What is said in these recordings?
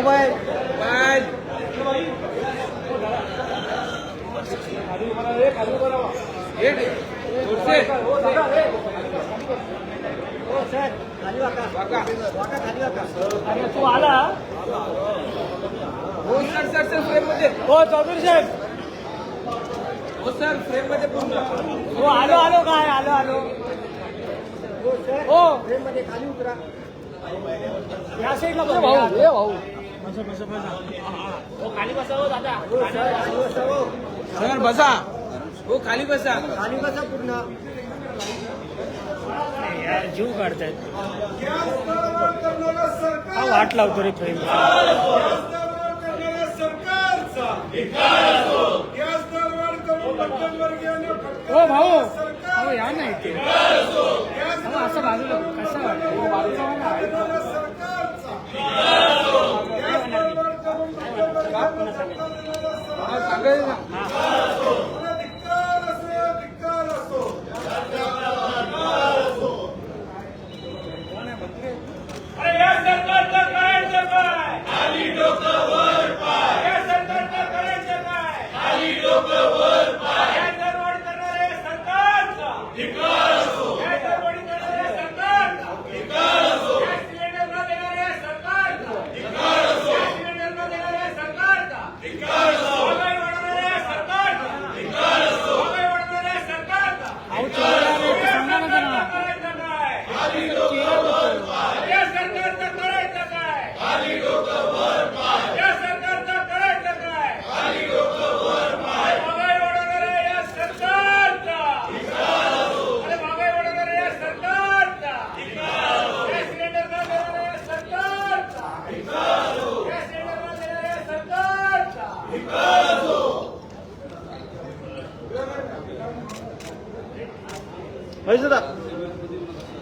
बैल तू आला हो सर फ्रेम मध्ये हो चौधरी साहेब हो सर फ्रेम मध्ये पूर्ण हो आलो काय आलो हो फ्रेम मध्ये खाली उतरा या साईडला बघ भाऊ हो खाली बसा हो दादा सर बसा हो खाली बसा पूर्ण यार जीव काढतायत हा वाट लावतो रे फ्रेम हो भाऊ हो या नाही ते असं बाजूला कसं सांगायचं ना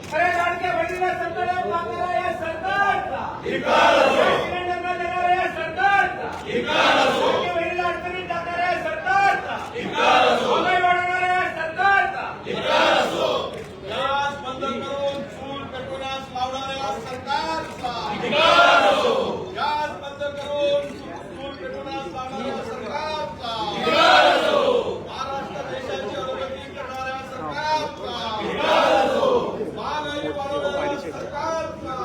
अरे लाडक्या बहिणीला सरकार मागणारा या सरकारचा सिलेंडरला देणारा या सरकारचा लाडक्या बहिणीला अडचणीत टाकणाऱ्या या सरकारचा महागाई वाढवणाऱ्या या सरकारचा गॅस बंद करून चूल पेटवण्यास लावणाऱ्या सरकारचा गॅस बंद करून चूल पेटवण्यास लावणाऱ्या सरकारचा महाराष्ट्र देशाची अधोगती करणाऱ्या सरकारचा महागाई वाढवणाऱ्या सरकारचा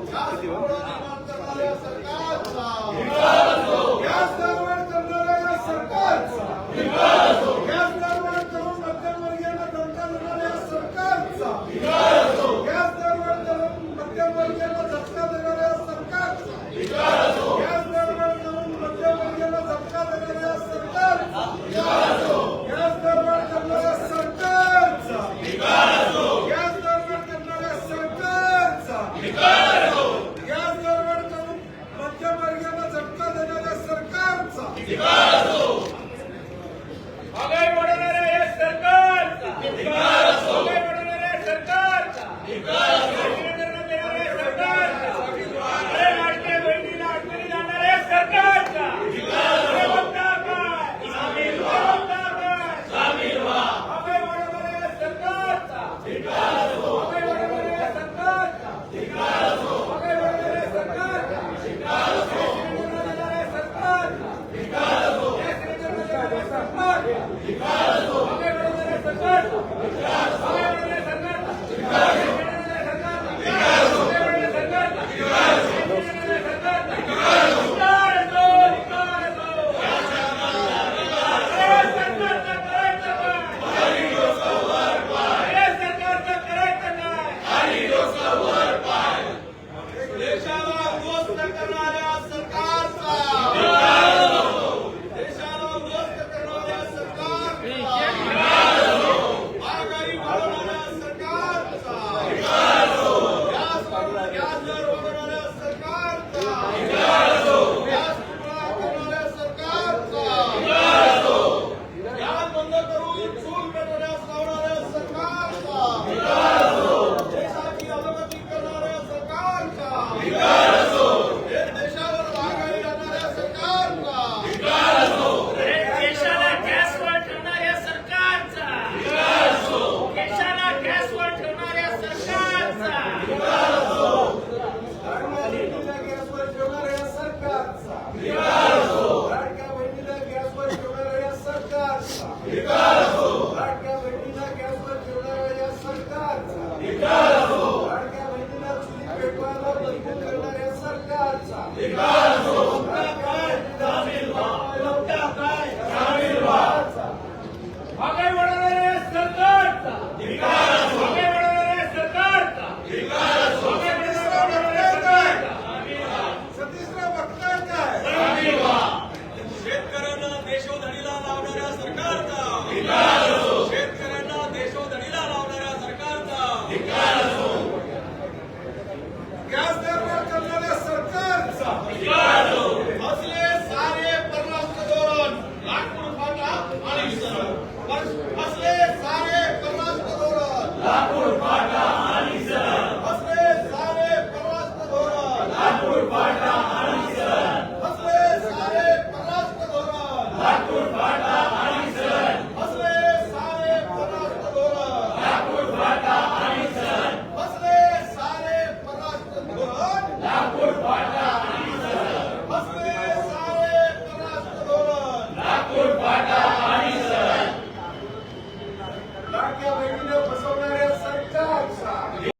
गॅस निर्माण करणाऱ्या सरकारचा गॅस निर्माण करणाऱ्या सरकारचा गॅस दरवाढ करणाऱ्या सरकारचा असले सारे परराष्ट्र धोरण लाकूड फाटा आणि विसरण असले सारे परराष्ट्र धोरण लाकूड फाटा